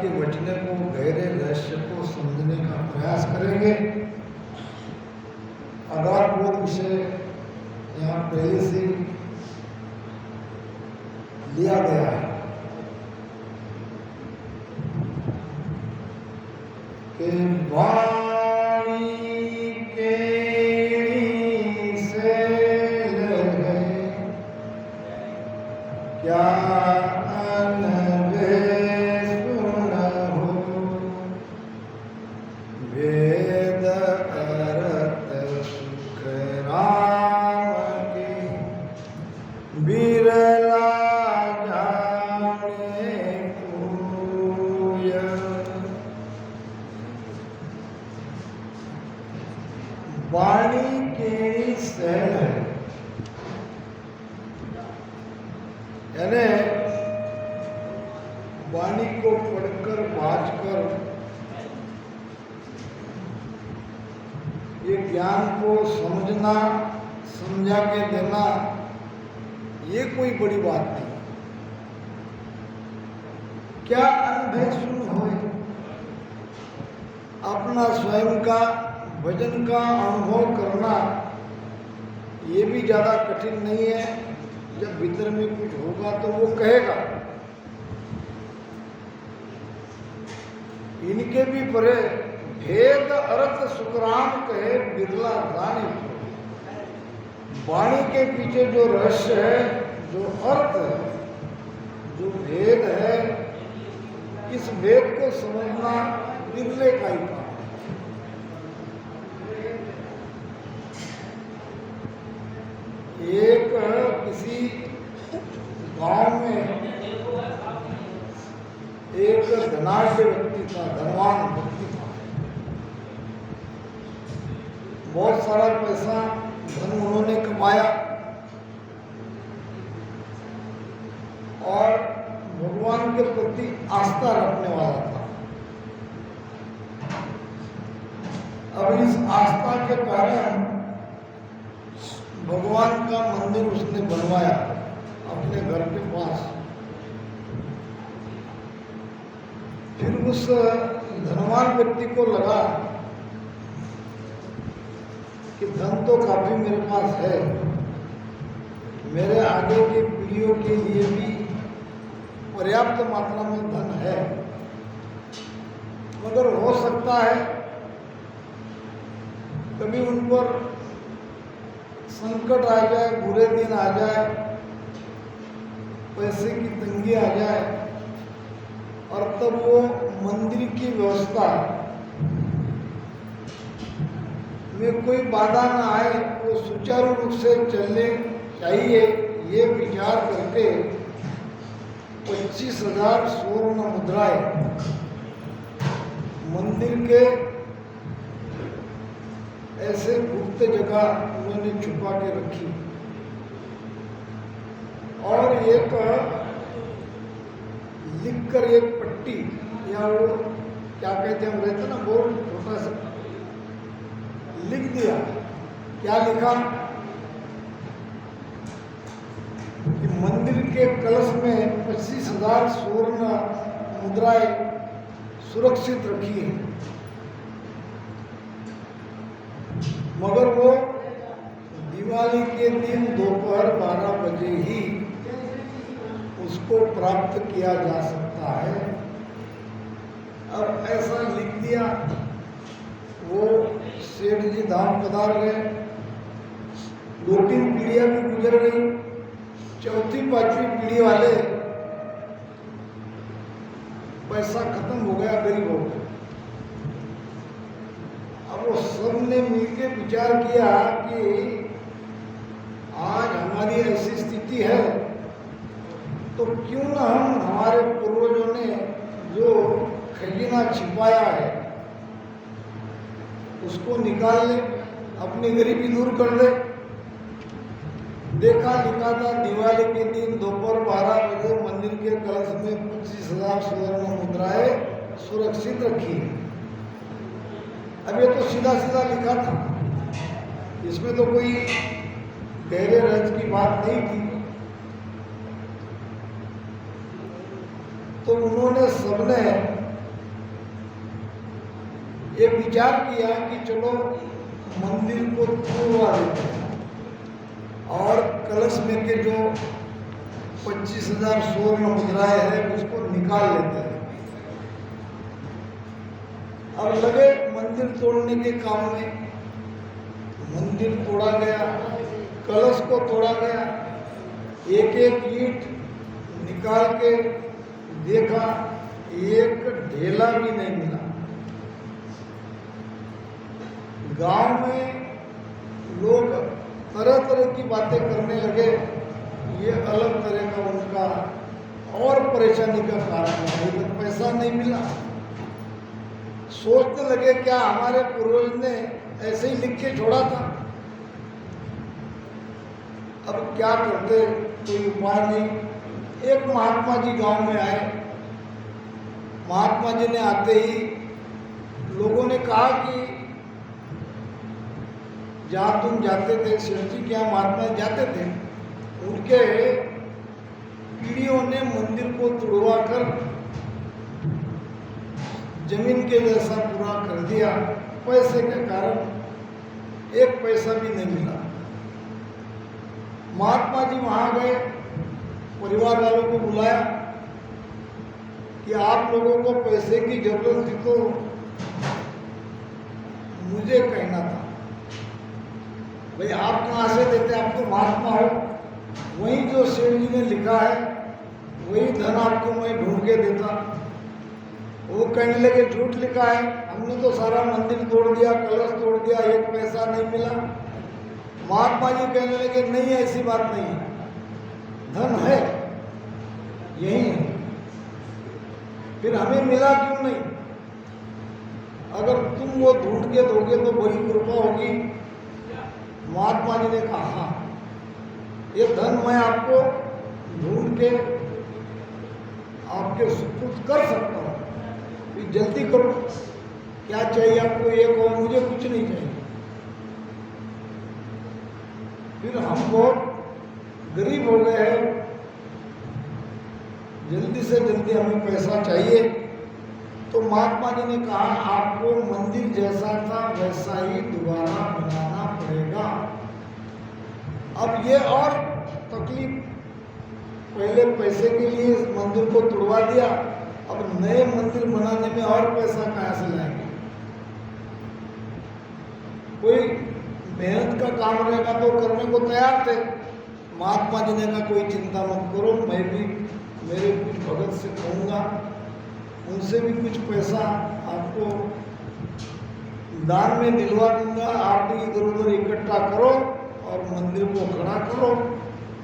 के वचनों को, गहरे रहस्य को समझने का प्रयास करेंगे। आधारभूत विषय यहाँ पहले से लिया गया है कि वाणी केड़ी से लगे क्या वाणी केड़ी सहल है, यानी वाणी को पढ़कर बाझकर ये ज्ञान को समझना, समझा के देना, ये कोई बड़ी बात नहीं। क्या अनुभव सुन होए, अपना स्वयं का भजन का अनुभव करना ये भी ज़्यादा कठिन नहीं है। जब भीतर में कुछ होगा तो वो कहेगा। इनके भी परे भेद अर्थ सुखराम कहे बिरला रानी। वाणी के पीछे जो रहस्य है, जो अर्थ है, जो भेद है, इस भेद को समझना बिरले का ही काम। एक किसी गांव में एक धनाढ्य व्यक्ति था, धनवान व्यक्ति था। बहुत सारा पैसा धन उन्होंने कमाया और भगवान के प्रति आस्था रखने वाला था। अब इस आस्था के कारण भगवान का मंदिर उसने बनवाया अपने घर के पास। फिर उस धनवान व्यक्ति को लगा कि धन तो काफी मेरे पास है, मेरे आगे की पीढ़ियों के लिए भी पर्याप्त मात्रा में धन है, मगर हो सकता है कभी उन पर संकट आ जाए, बुरे दिन आ जाए, पैसे की तंगी आ जाए और तब वो मंदिर की व्यवस्था में कोई बाधा ना आए, वो सुचारू रूप से चलने चाहिए। ये विचार करके 25,000 स्वर्ण मुद्राएं मंदिर के ऐसे गुप्त जगह उन्होंने छुपा के रखी और एक लिखकर एक पट्टी या वो क्या कहते हैं, रहते ना बोर्ड छोटा सा, लिख दिया। क्या लिखा कि मंदिर के कलश में 25,000 स्वर्ण मुद्राएं सुरक्षित रखी है, मगर वो दिवाली के दिन दोपहर 12 बजे ही उसको प्राप्त किया जा सकता है। अब ऐसा लिख दिया। वो सेठ जी धाम पधार गए। 2-3 पीढ़ियां भी गुजर गई। 4वीं-5वीं पीढ़ी वाले पैसा खत्म हो गया, गरीब हो गए। अब वो सब ने मिलके विचार किया कि आज हमारी ऐसी स्थिति है तो क्यों ना हम हमारे पूर्वजों ने जो खजाना छिपाया है उसको निकाल ले, अपनी गरीबी दूर कर ले। देखा लिखा था दिवाली के दिन दोपहर 12 बजे मंदिर के कलश में 25,000 स्वर्ण मुद्राएं सुरक्षित रखी है। अब ये तो सीधा सीधा लिखा था, इसमें तो कोई गहरे रज की बात नहीं थी। तो उन्होंने सबने ये विचार किया कि चलो मंदिर को तोड़वा देते हैं और कलश में के जो 25,000 स्वर्ण मुद्राएं है उसको निकाल लेते हैं। अब लगे मंदिर तोड़ने के काम में। मंदिर तोड़ा गया, कलश को तोड़ा गया, एक एक ईंट निकाल के देखा, एक ढेला भी नहीं मिला। गांव में लोग तरह तरह की बातें करने लगे। ये अलग तरह का उनका और परेशानी का कारण है, तो पैसा नहीं मिला। सोचने लगे क्या हमारे पूर्वज ने ऐसे ही लिख के छोड़ा था, अब क्या करते, कोई उपाय नहीं। एक महात्मा जी गांव में आए। महात्मा जी ने आते ही लोगों ने कहा कि जहाँ तुम जाते थे, शिव जी के यहाँ महात्मा जाते थे, उनके पीढ़ियों ने मंदिर को तुड़वा कर जमीन के जैसा पूरा कर दिया। पैसे के कारण एक पैसा भी नहीं मिला। महात्मा जी वहां गए, परिवार वालों को बुलाया कि आप लोगों को पैसे की जरूरत थी तो मुझे कहना था। भाई आप कहाँ से देते, आप तो महात्मा हो। वही जो शिव जी ने लिखा है वही धन आपको मैं ढूंढ के देता। वो कहने लगे झूठ लिखा है, हमने तो सारा मंदिर तोड़ दिया, कलश तोड़ दिया, एक पैसा नहीं मिला। महात्मा जी कहने लगे नहीं, ऐसी बात नहीं है, धन है, यही है, फिर हमें मिला क्यों नहीं? अगर तुम वो ढूंढ के दोगे तो बड़ी कृपा होगी। महात्मा जी ने कहा हाँ, ये धन मैं आपको ढूंढ के आपके सुपुर्द कर सकता हूँ, जल्दी करो, क्या चाहिए आपको? एक और, मुझे कुछ नहीं चाहिए। फिर हम बहुत गरीब हो गए हैं, जल्दी से जल्दी हमें पैसा चाहिए। तो महात्मा जी ने कहा आपको मंदिर जैसा था वैसा ही दोबारा बनाना पड़ेगा। अब ये और तकलीफ, पहले पैसे के लिए मंदिर को तोड़वा दिया, अब नए मंदिर बनाने में और पैसा कहाँ से लाएंगे? कोई मेहनत का काम रहेगा तो करने को तैयार थे। महात्मा जी ने कहा कोई चिंता मत करो, मैं भी मेरे कुछ भगत से कहूँगा, उनसे भी कुछ पैसा आपको दान में दिलवा दूंगा। आप भी इधर उधर इकट्ठा करो और मंदिर को खड़ा करो,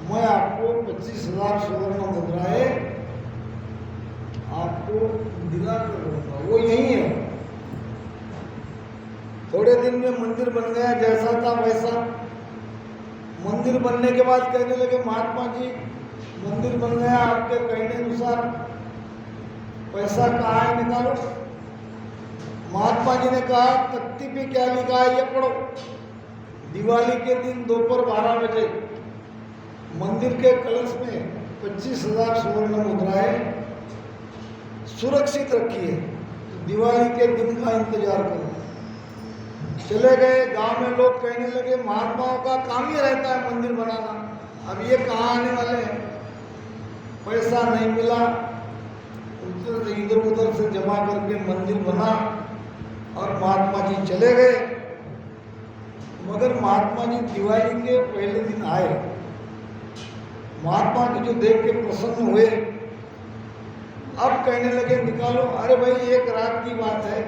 मैं आपको 25,000 स्वर्ण मुद्राएं आपको दिला कर दूंगा। वो यही है। थोड़े दिन में मंदिर बन गया, जैसा था वैसा। मंदिर बनने के बाद कहने लगे महात्मा जी मंदिर बन गया, आपके कहने अनुसार पैसा कहाँ है, निकालो। महात्मा जी ने कहा तख्ती पे क्या लिखा है ये पढ़ो। दिवाली के दिन दोपहर 12 बजे मंदिर के कलश में 25,000 स्वर्ण मुद्राएं सुरक्षित रखी है, तो दिवाली के दिन का इंतजार करो। चले गए। गांव में लोग कहने लगे महात्माओं का काम ही रहता है मंदिर बनाना, अब ये कहाँ आने वाले हैं? पैसा नहीं मिला, इधर उधर से जमा करके मंदिर बना और महात्मा जी चले गए। मगर महात्मा जी दिवाली के पहले दिन आए। महात्मा जी जो देख के प्रसन्न हुए, अब कहने लगे निकालो। अरे भाई एक रात की बात है,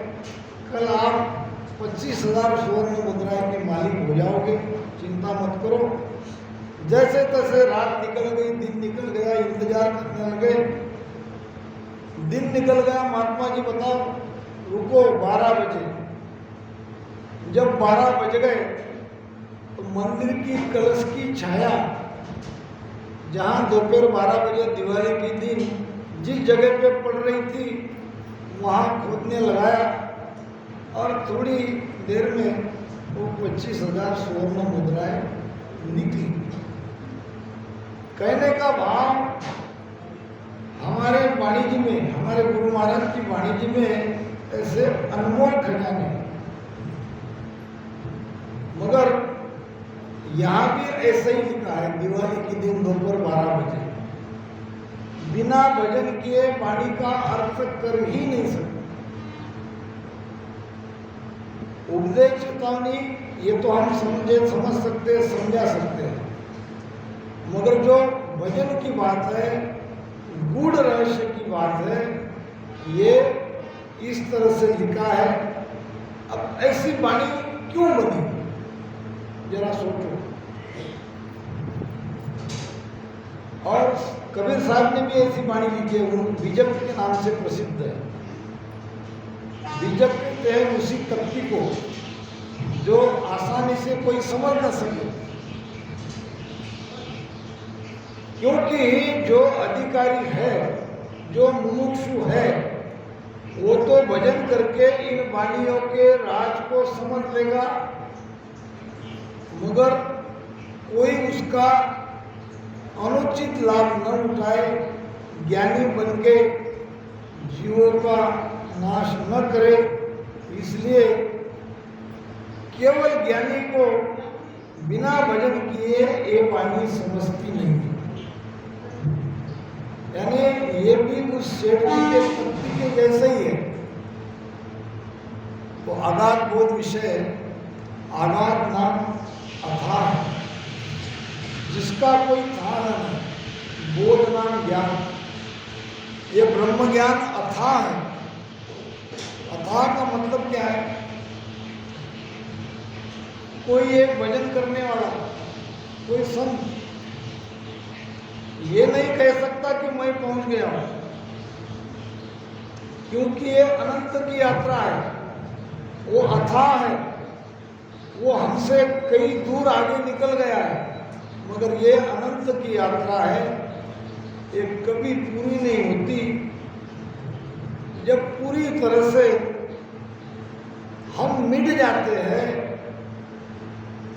कल आप 25,000 स्वर्ण मुद्राएं के मालिक हो जाओगे, चिंता मत करो। जैसे तैसे रात निकल गई, दिन निकल गया, इंतजार करने लगे। दिन निकल गया। महात्मा जी बताओ रुको, 12 बजे। जब 12 बज गए तो मंदिर की कलश की छाया, जहाँ दोपहर 12 बजे दिवाली के दिन जिस जगह पे पड़ रही थी वहाँ खोदने लगाया और थोड़ी देर में वो 25,000 स्वर्ण मुद्राएं निकली। कहने का भाव, हमारे वाणिज्य में, हमारे गुरु महाराज की वाणिज्य में ऐसे अनमोल खजाने। मगर यहाँ भी ऐसा ही लिखा है, दिवाली के दिन दोपहर 12 बजे बिना भजन किए वाणी का अर्थ कर ही नहीं सकते। उपदेश चेतावनी ये तो हम समझ सकते हैं, समझा सकते हैं, मगर जो भजन की बात है, गूढ़ रहस्य की बात है, ये इस तरह से लिखा है। अब ऐसी वाणी क्यों बनी, जरा सोचो। और कबीर साहब ने भी ऐसी वाणी लिखी है, वो बीजक के नाम से प्रसिद्ध है। बीजक कहते हैं उसी तख्ती को जो आसानी से कोई समझ न सके, क्योंकि जो अधिकारी है, जो मुमुक्षु है, वो तो भजन करके इन वाणियों के राज को समझ लेगा, मगर कोई उसका अनुचित लाभ न उठाए, ज्ञानी बन के जीवों का नाश न करे। इसलिए केवल ज्ञानी को बिना भजन किए ये वाणी समझती नहीं। यानी ये भी उस शेरनी के पत्ती के जैसे ही है। तो अगाध बोध विषय, अगाध नाम अथाह, जिसका कोई था नहीं, बोध नाम ज्ञान। ये ब्रह्म ज्ञान अथाह है। अथाह का मतलब क्या है? कोई एक भजन करने वाला, कोई संत ये नहीं कह सकता कि मैं पहुंच गया हूं, क्योंकि ये अनंत की यात्रा है, वो अथाह है, वो हमसे कई दूर आगे निकल गया है, मगर ये अनंत की यात्रा है, ये कभी पूरी नहीं होती। जब पूरी तरह से हम मिट जाते हैं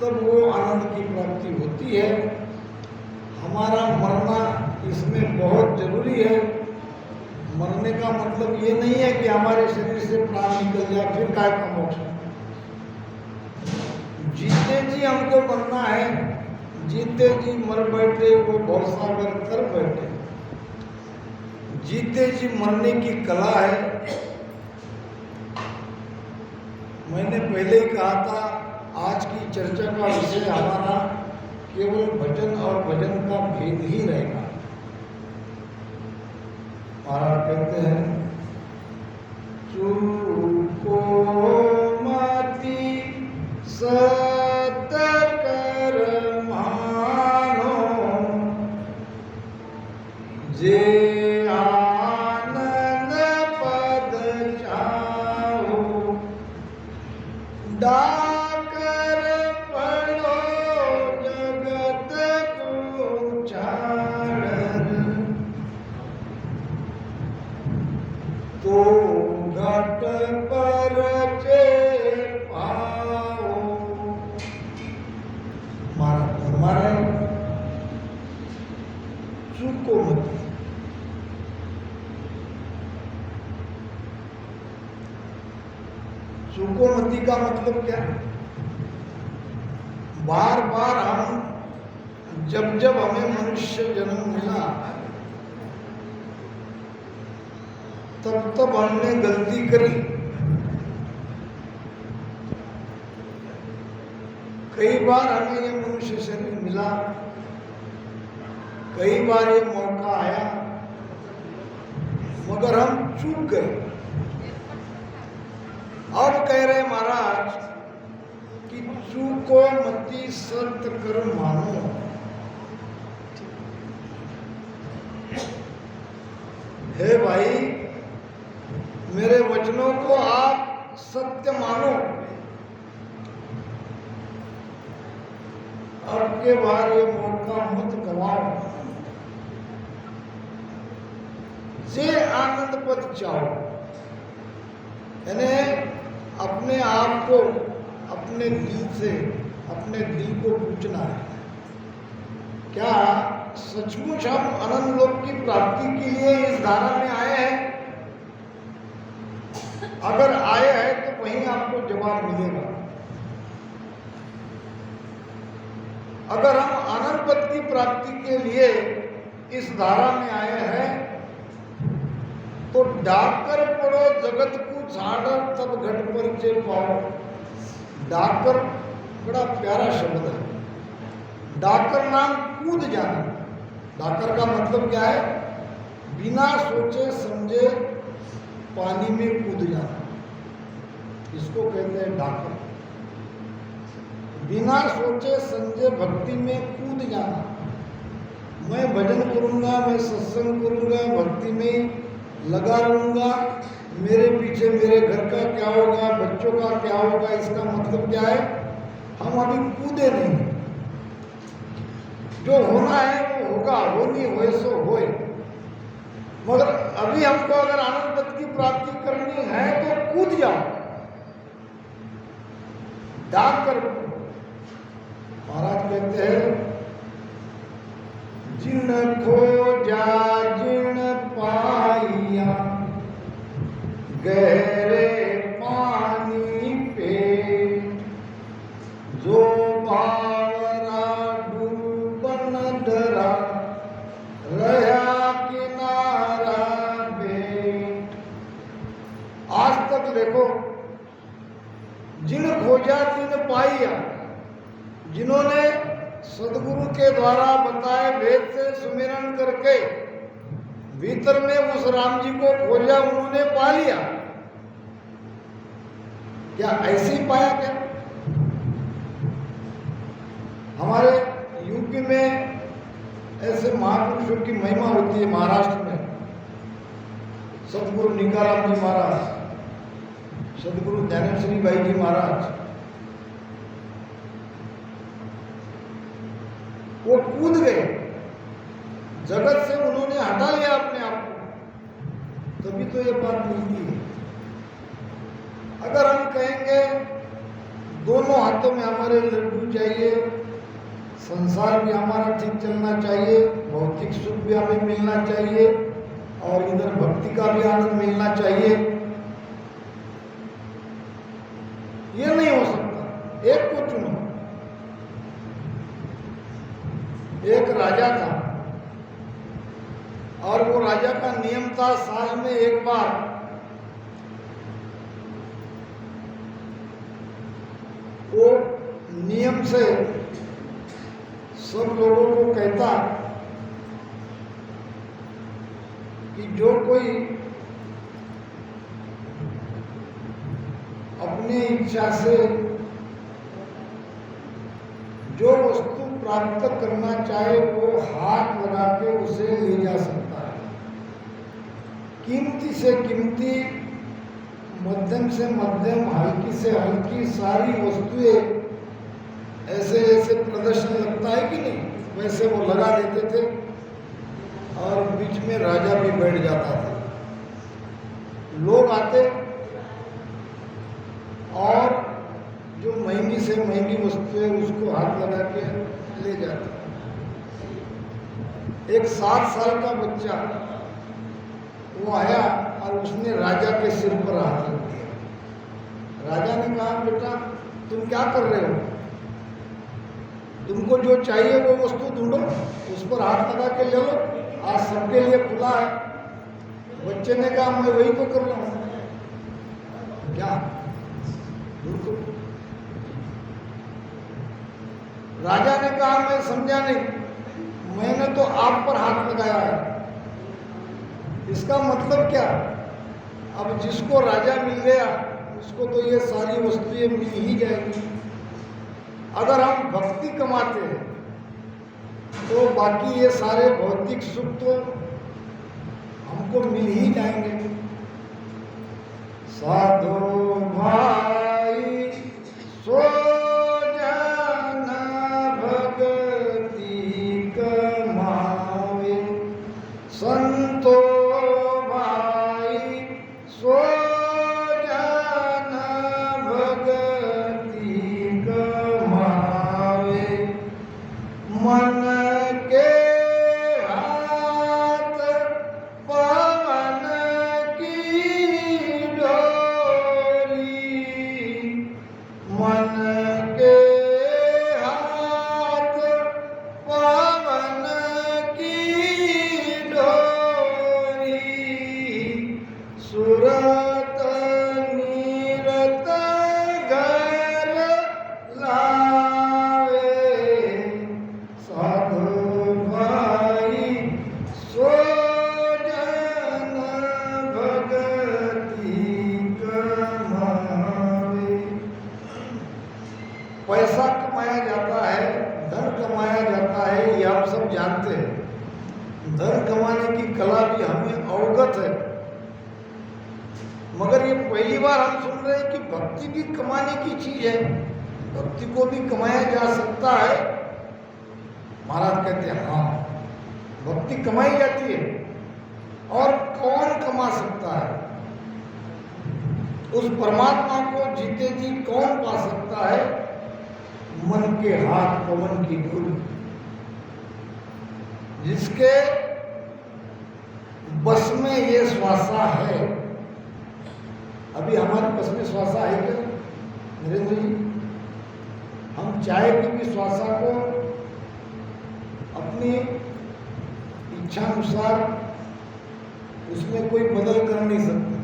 तब वो आनंद की प्राप्ति होती है। हमारा मरना इसमें बहुत जरूरी है। मरने का मतलब ये नहीं है कि हमारे शरीर से प्राण निकल जाए फिर काय का मोक्ष। जीते जी हमको मरना है, जीते जी मर बैठे वो भवसागर कर बैठे। जीते जी मरने की कला है। मैंने पहले ही कहा था, आज की चर्चा का विषय हमारा केवल भजन और भजन का भेद ही रहेगा। महाराज कहते हैं, चूको मति सत कर मानो, जे आनंद पद चाहो, डाकर पढ़ो जगत को चारण, तो घट पर चे पाओ। हमारे चूको मत। चूकोमती का मतलब क्या है? बार बार हम जब हमें मनुष्य जन्म मिला तब हमने गलती करी। कई बार हमें ये मनुष्य शरीर मिला, कई बार ये मौका आया, मगर हम चूक गए। और कह रहे महाराज कि चूको मति सत कर मानो। हे भाई, मेरे वचनों को आप सत्य मानो। अब के बार ये मौका मत गवाओ। जे आनंद पद चाहो, यानी अपने आप को, अपने दिल से, अपने दिल को पूछना है, क्या सचमुच हम अनंत लोक की प्राप्ति के लिए इस धारा में आए हैं? अगर आए हैं तो वहीं आपको जवाब मिलेगा। अगर हम आनंद पद की प्राप्ति के लिए इस धारा में आए हैं तो डाकर पड़ो जगत को झाड़ तब घट पर चे पाओ। डाकर बड़ा प्यारा शब्द है। डाकर नाम कूद जाना। डाकर का मतलब क्या है? बिना सोचे समझे पानी में कूद जाना, इसको कहते हैं डाकर। बिना सोचे समझे भक्ति में कूद जाना। मैं भजन करूंगा, मैं सत्संग करूंगा, भक्ति में लगा रहूंगा, मेरे पीछे मेरे घर का क्या होगा, बच्चों का क्या होगा, इसका मतलब क्या है? हम अभी कूदे नहीं। जो होना है वो होगा, हो नहीं होए सो होए। मगर अभी हमको अगर आनंद पद की प्राप्ति करनी है तो कूद जाओ, डाक कर। महाराज कहते हैं जिन खोजा जिन पाइया गहरे पानी पे, जो बावरा डूबन डरा रहा किनारा बेट। आज तक देखो, जिन खोजा तिन पाइया, जिन्होंने सदगुरु के द्वारा बताए भेद से सुमिरन करके भीतर में उस राम जी को खोजा, उन्होंने पा लिया। क्या ऐसे ही पाया क्या? हमारे यूपी में ऐसे महापुरुषों की महिमा होती है। महाराष्ट्र में सदगुरु निकाराम जी महाराज, सदगुरु ज्ञानेश्वरी भाई जी महाराज, वो कूद गए, जगत से उन्होंने हटा लिया अपने आप को, तभी तो ये बात मिलती है। अगर हम कहेंगे दोनों हाथों में हमारे लड्डू चाहिए, संसार भी हमारा ठीक चलना चाहिए, भौतिक सुख भी हमें मिलना चाहिए और इधर भक्ति का भी आनंद मिलना चाहिए, ये नहीं हो सकता। एक को चुनो। एक राजा था और वो राजा का नियम था साल में एक बार वो नियम से सब लोगों को कहता कि जो कोई अपनी इच्छा से जो वस्तु प्राप्त करना चाहे वो हाथ लगा के उसे ले जा सकता है। कीमती से कीमती, मध्यम से मध्यम, हल्की से हल्की सारी वस्तुएं ऐसे ऐसे प्रदर्शन लगता है कि नहीं, वैसे वो लगा देते थे और बीच में राजा भी बैठ जाता था। लोग आते और जो महंगी से महंगी वस्तुएं उसको हाथ लगा के ले जाते। एक 7 साल का बच्चा वो आया और उसने राजा के सिर पर हाथ रख दिया। राजा ने कहा, बेटा तुम क्या कर रहे हो? तुमको जो चाहिए वो वस्तु ढूंढो, उस पर हाथ लगा के ले लो, आज सबके लिए खुला है। बच्चे ने कहा, मैं वही तो कर रहा हूं। क्या? राजा ने कहा, मैं समझा नहीं, मैंने तो आप पर हाथ लगाया है। इसका मतलब क्या? अब जिसको राजा मिल गया उसको तो ये सारी वस्तुएं मिल ही जाएंगी। अगर हम भक्ति कमाते हैं तो बाकी ये सारे भौतिक सुख तो हमको मिल ही जाएंगे। साधो भाई सो संतो भाई सो जन भगति कमावे, मन के हाथ पवन की डोर। सुरत नीरत घर लावे, साधु भाई सो जन भगति कमावे। पैसा कमाया जाता है, धन कमाया जाता है, ये आप सब जानते हैं। धन कमाने की कला भी हमें अवगत है, मगर ये पहली बार हम सुन रहे हैं कि भक्ति भी कमाने की चीज है, भक्ति को भी कमाया जा सकता है। महाराज कहते हैं हाँ, भक्ति कमाई जाती है। और कौन कमा सकता है? उस परमात्मा को जीते जी कौन पा सकता है? मन के हाथ पवन की धूल, जिसके बस में ये श्वासा है। अभी हमारे बस में श्वासा है क्या नरेंद्र जी? हम चाहे कि भी श्वासा को अपनी इच्छा अनुसार उसमें कोई बदल कर नहीं सकते।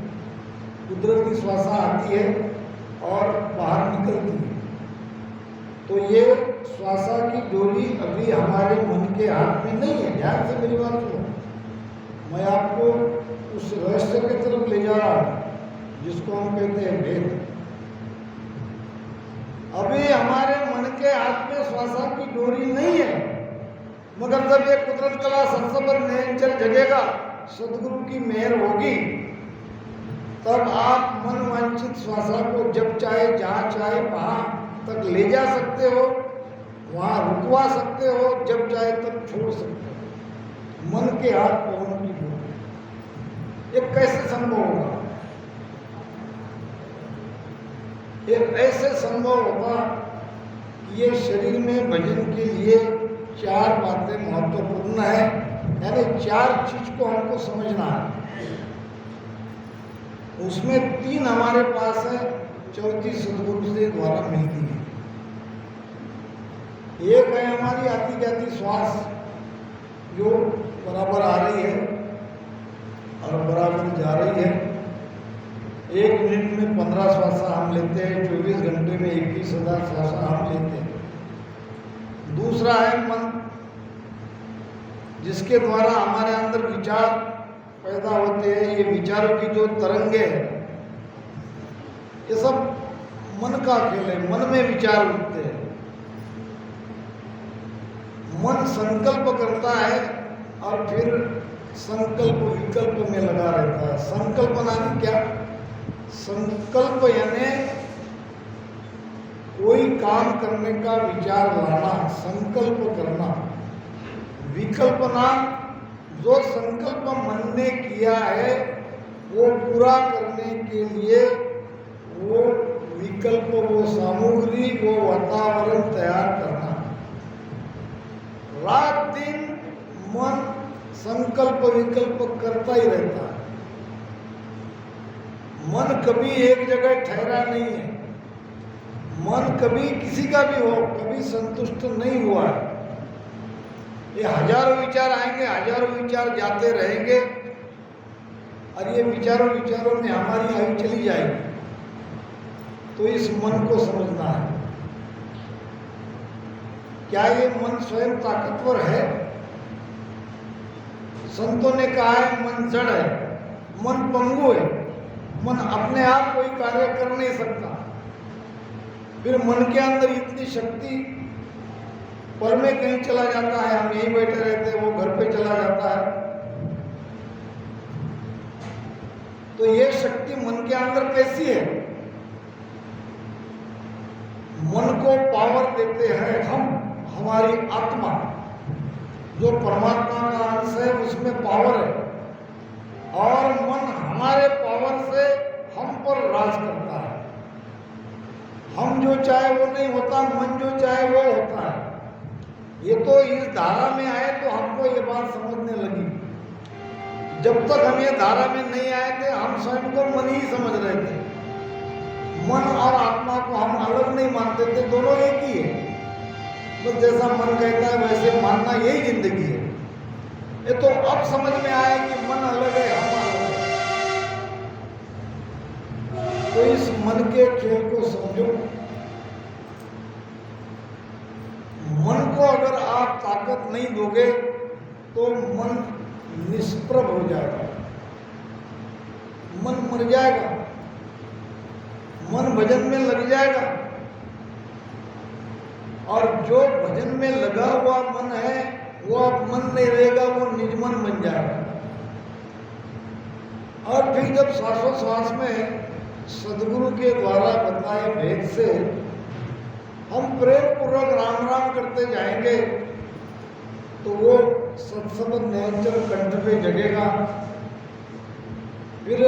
कुदरत की श्वासा आती है और बाहर निकलती है। तो ये श्वासा की डोरी अभी हमारे मन के हाथ में नहीं है। ध्यान से मेरी बात सुनो, मैं आपको उस रहस्य की तरफ ले जा रहा हूं जिसको हम कहते हैं भेद। अभी हमारे मन के हाथ में श्वासा की डोरी नहीं है, मगर जब ये कुदरत कला सबसे पर निरंतर जगेगा, सदगुरु की मेहर होगी, तब आप मन वांछित श्वासा को जब चाहे जहां चाहे वहां तक ले जा सकते हो, वहां रुकवा सकते हो, जब चाहे तब छोड़ सकते हो। मन के हाथ पवन की डोरी। ये कैसे संभव होगा? ये ऐसे संभव होगा कि ये शरीर में भजन के लिए चार बातें महत्वपूर्ण है, यानी चार चीज को हमको समझना है। उसमें तीन हमारे पास है, चौथी सदगुरु से द्वारा मिलती है। एक है हमारी आती जाती श्वास, जो बराबर आ रही है और बराबर जा रही है। 1 मिनट में 15 श्वासा हम लेते हैं, 24 घंटे में 21,000 श्वासा हम लेते हैं। दूसरा है मन, जिसके द्वारा हमारे अंदर विचार पैदा होते हैं। ये विचारों की जो तरंगे हैं, ये सब मन का खेल है, मन में विचार उठते हैं। मन संकल्प करता है और फिर संकल्प विकल्प में लगा रहता है। संकल्पना की क्या? संकल्प यानी कोई काम करने का विचार लाना, संकल्प करना। विकल्पना, जो संकल्प मन ने किया है वो पूरा करने के लिए वो विकल्प, वो सामग्री, वो वातावरण तैयार करना। रात दिन मन संकल्प विकल्प करता ही रहता है। मन कभी एक जगह ठहरा नहीं है। मन कभी किसी का भी हो, कभी संतुष्ट नहीं हुआ है। ये हजारों विचार आएंगे, हजारों विचार जाते रहेंगे और ये विचारों में हमारी आयु चली जाएगी। तो इस मन को समझना है। क्या ये मन स्वयं ताकतवर है? संतों ने कहा है मन जड़ है, मन पंगु है, मन अपने आप कोई कार्य कर नहीं सकता। फिर मन के अंदर इतनी शक्ति, पर में कहीं चला जाता है, हम यहीं बैठे रहते हैं, वो घर पे चला जाता है। तो ये शक्ति मन के अंदर कैसी है? मन को पावर देते हैं हम, हमारी आत्मा जो परमात्मा का अंश है, उसमें पावर है। और मन हमारे पावर से हम पर राज करता है। हम जो चाहे वो नहीं होता, मन जो चाहे वो होता है। ये तो इस धारा में आए तो हमको ये बात समझने लगी। जब तक हम ये धारा में नहीं आए थे, हम स्वयं को मन ही समझ रहे थे। मन और आत्मा को हम अलग नहीं मानते थे, दोनों एक ही है। तो जैसा मन कहता है वैसे मानना, यही जिंदगी है। ये तो अब समझ में आया कि मन अलग है, हम अलग है। इस मन के खेल को समझो। मन को अगर आप ताकत नहीं दोगे तो मन निष्प्रभ हो जाएगा, मन मर जाएगा, मन भजन में लग जाएगा। और जो भजन में लगा हुआ मन है वो अब मन नहीं रहेगा, वो निजमन बन जाएगा। और फिर जब श्वासोश्वास में सदगुरु के द्वारा बताए भेद से हम प्रेम पूर्वक राम राम करते जाएंगे तो वो सत्संग निरंतर कंठ पे जगेगा। फिर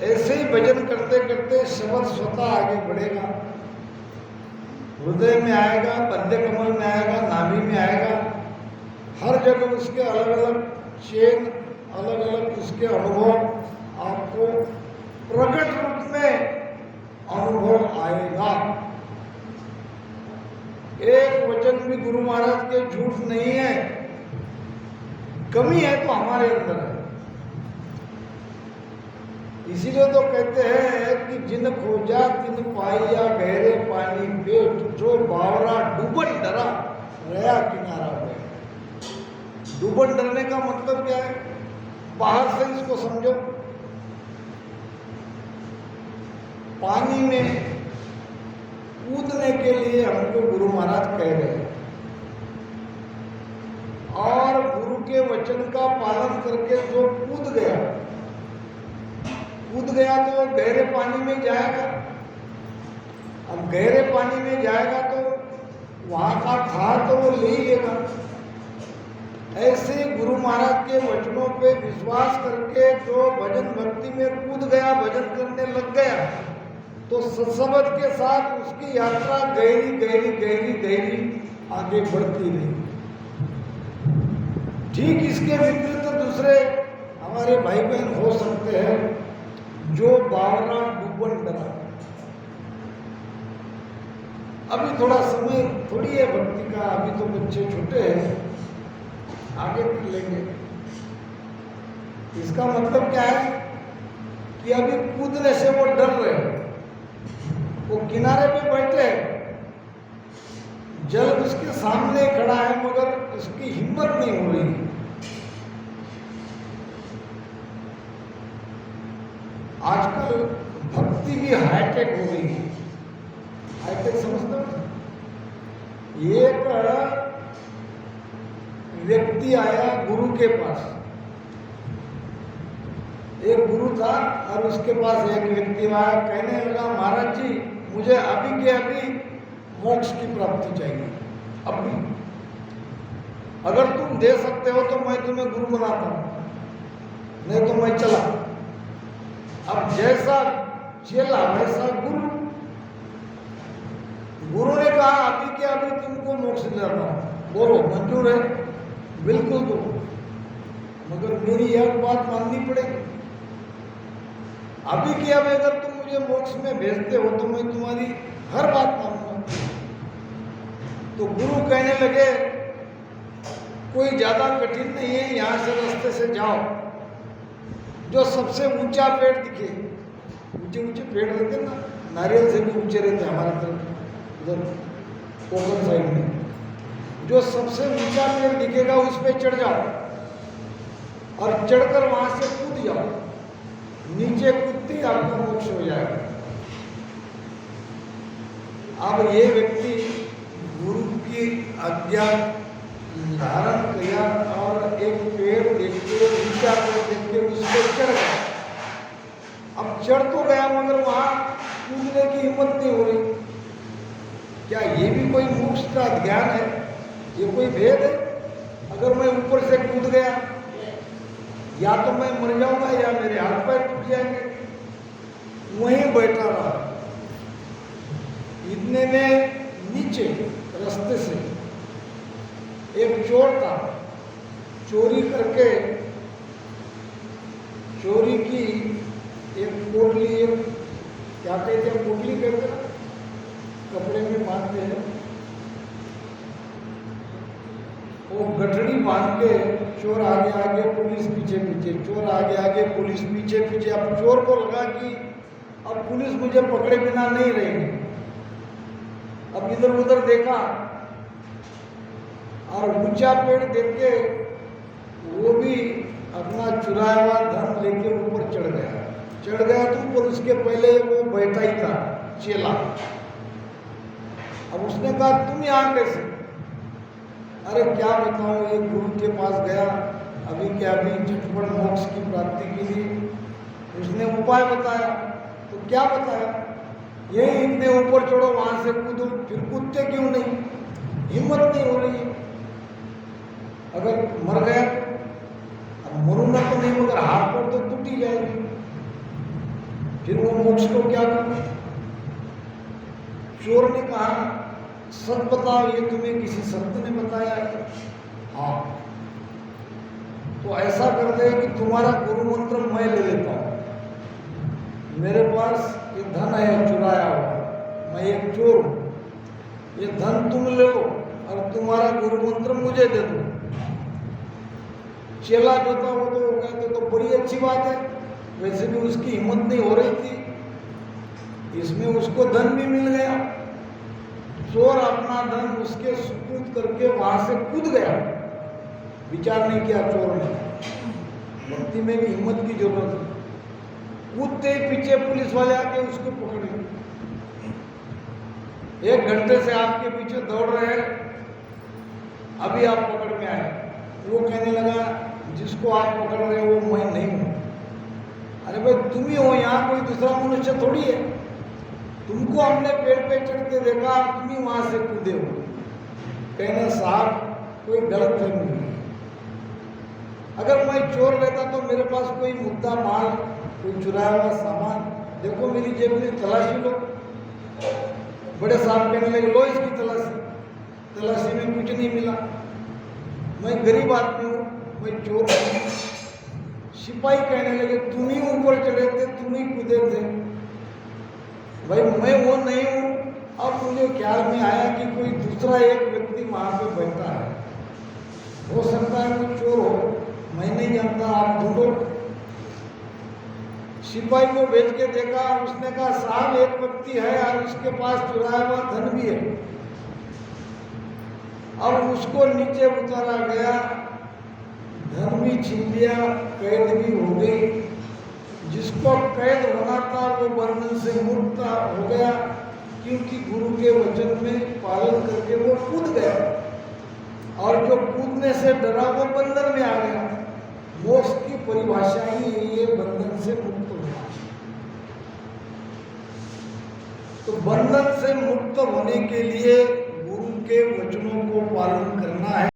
ऐसे ही भजन करते करते शब्द स्वतः आगे बढ़ेगा, हृदय में आएगा, बंदे कमल में आएगा, नाभि में आएगा। हर जगह उसके अलग अलग चेन, अलग अलग उसके अनुभव आपको प्रकट रूप में अनुभव आएगा। एक वचन भी गुरु महाराज के झूठ नहीं है। कमी है तो हमारे अंदर है। इसीलिए तो कहते हैं कि जिन खोजा तिन पाइया गहरे पानी पेट, जो बावरा डूबन डरा रहा किनारा पे। डूबन डरने का मतलब क्या है? बाहर से इसको समझो। पानी में कूदने के लिए हमको गुरु महाराज कह रहे हैं, और गुरु के वचन का पालन करके जो कूद गया तो वो गहरे पानी में जाएगा। अब गहरे पानी में जाएगा तो वहां का था तो वो ले ही लेगा। ऐसे गुरु महाराज के वचनों पे विश्वास करके जो भजन भक्ति में कूद गया, भजन करने लग गया, तो सत्संग के साथ उसकी यात्रा गहरी गहरी गहरी गहरी आगे बढ़ती रही। ठीक इसके विपरीत दूसरे हमारे भाई बहन हो सकते हैं जो बावरा डूबन डरा। अभी थोड़ा समय थोड़ी है भक्ति का, अभी तो बच्चे छोटे हैं, आगे फिर लेंगे। इसका मतलब क्या है कि अभी कूदने से वो डर रहे हैं। वो किनारे पे बैठे हैं, जल उसके सामने खड़ा है मगर उसकी हिम्मत नहीं हो रही। आजकल भक्ति भी हाईटेक हो गई है। हाईटेक समझते हो? एक व्यक्ति आया गुरु के पास, एक गुरु था और उसके पास एक व्यक्ति आया, कहने लगा महाराज जी मुझे अभी के अभी मोक्ष की प्राप्ति चाहिए। अभी अगर तुम दे सकते हो तो मैं तुम्हें गुरु बनाता हूं, नहीं तो मैं चला। अब जैसा चला वैसा गुरु। गुरु ने कहा अभी के अभी तुमको मोक्ष दिलाता हूं, बोलो मंजूर है? बिल्कुल दो, मगर मेरी एक बात माननी पड़ेगी। अभी के अभी अगर तुम मुझे मोक्ष में भेजते हो तो मैं तुम्हारी हर बात मानूंगा। तो गुरु कहने लगे कोई ज्यादा कठिन नहीं है, यहां से रास्ते से जाओ, जो सबसे ऊंचा पेड़ दिखे। ऊंचे ऊंचे पेड़ रहते ना, नारियल से भी ऊंचे रहते हमारे तरफ उधर कोकण साइड में। जो सबसे ऊंचा पेड़ दिखेगा उस पर चढ़ जाओ और चढ़कर वहां से कूद जाओ। नीचे कूदते आपका मोक्ष हो जाएगा। अब ये व्यक्ति गुरु की आज्ञा धारण किया और एक पेड़ देख के, ऊंचा पेड़ देख के उस पर चढ़ गया। अब चढ़ तो गया मगर वहां कूदने की हिम्मत नहीं हो रही। क्या ये भी कोई मोक्ष का ज्ञान है? ये कोई भेद है? अगर मैं ऊपर से कूद गया या तो मैं मर जाऊंगा या मेरे हाथ पैर टूट जाएंगे। वहीं बैठा रहा। इतने में नीचे रास्ते से एक चोर था, चोरी करके चोरी की एक पोटली, एक क्या कहते हैं पोटली कहते हैं, कपड़े में बांधते हैं, वो गठड़ी बांध के चोर आगे आगे पुलिस पीछे पीछे, चोर आगे आगे पुलिस पीछे पीछे। अब चोर को लगा कि अब पुलिस मुझे पकड़े बिना नहीं रहेगी। अब इधर उधर देखा और ऊंचा पेड़ देख के वो भी अपना चुराया हुआ धन लेके ऊपर चढ़ गया तो ऊपर उसके पहले वो बैठा ही था चेला। अब उसने कहा तुम यहाँ कैसे? अरे क्या बताऊं, एक गुरु के पास गया अभी झटपट मोक्ष की प्राप्ति के लिए, उसने उपाय बताया। तो क्या बताया? यही इतने ऊपर चढ़ो, वहां से कूदो। फिर कूदते क्यों नहीं? हिम्मत नहीं हो रही है। अगर मर गया तो, अब मरूंगा तो नहीं मगर हाथ पर तो टूट ही जाएगी, फिर वो मोक्ष को क्या करूं? चोर ने कहा सच बताओ, ये तुम्हें किसी संत ने बताया है? हाँ। तो ऐसा कर दे कि तुम्हारा गुरु मंत्र मैं ले लेता हूं। मेरे पास ये धन है चुराया हुआ, मैं एक चोर हूं, ये धन तुम ले लो और तुम्हारा गुरु मंत्र मुझे दे दो। चेला जो था वो तो हो गया, तो बड़ी अच्छी बात है। वैसे भी उसकी हिम्मत नहीं हो रही थी, इसमें उसको धन भी मिल गया। चोर अपना धन उसके सुपुर्द करके वहां से कूद गया। विचार नहीं किया चोर ने, भक्ति में भी हिम्मत की जरूरत है। कूदते ही पीछे पुलिस वाले आके उसको पकड़े। 1 घंटे से आपके पीछे दौड़ रहे हैं, अभी आप पकड़ में आए। वो कहने लगा जिसको आप पकड़ रहे हो वो मैं नहीं हूं। अरे भाई तुम ही हो, यहाँ कोई दूसरा मनुष्य थोड़ी है। तुमको हमने पेड़ पे चढ़ते देखा, तुम ही वहां से कूदे हो। कहने साहब कोई गलत फहमी नहीं, अगर मैं चोर रहता तो मेरे पास कोई मुद्दा माल, कोई चुराया हुआ सामान, देखो मेरी जेब में तलाशी लो। बड़े साहब कहने लगे लो इसकी तलाशी में कुछ नहीं मिला। मैं गरीब आदमी हूँ, मैं चोर हूँ। सिपाही कहने लगे तुम ही ऊपर चढ़े थे, तुम ही कूदे थे। भाई मैं वो नहीं हूँ। अब मुझे ख्याल में आया कि कोई दूसरा एक व्यक्ति वहां पे बैठा है, हो सकता है कोई चोर हो, मैं नहीं जानता, आप ढूंढो। सिपाही को भेज के देखा, उसने कहा साहब एक व्यक्ति है और उसके पास चुराया हुआ धन भी है। अब उसको नीचे उतारा गया, धन भी छीन लिया, कैद भी हो गई। जिसको कैद होना था वो बंधन से मुक्त हो गया, क्योंकि गुरु के वचन में पालन करके वो कूद गया। और जो कूदने से डरा वो बंधन में आ गया। मोक्ष की परिभाषा ही यही है, बंधन से मुक्त होना। तो बंधन से मुक्त होने के लिए गुरु के वचनों को पालन करना है।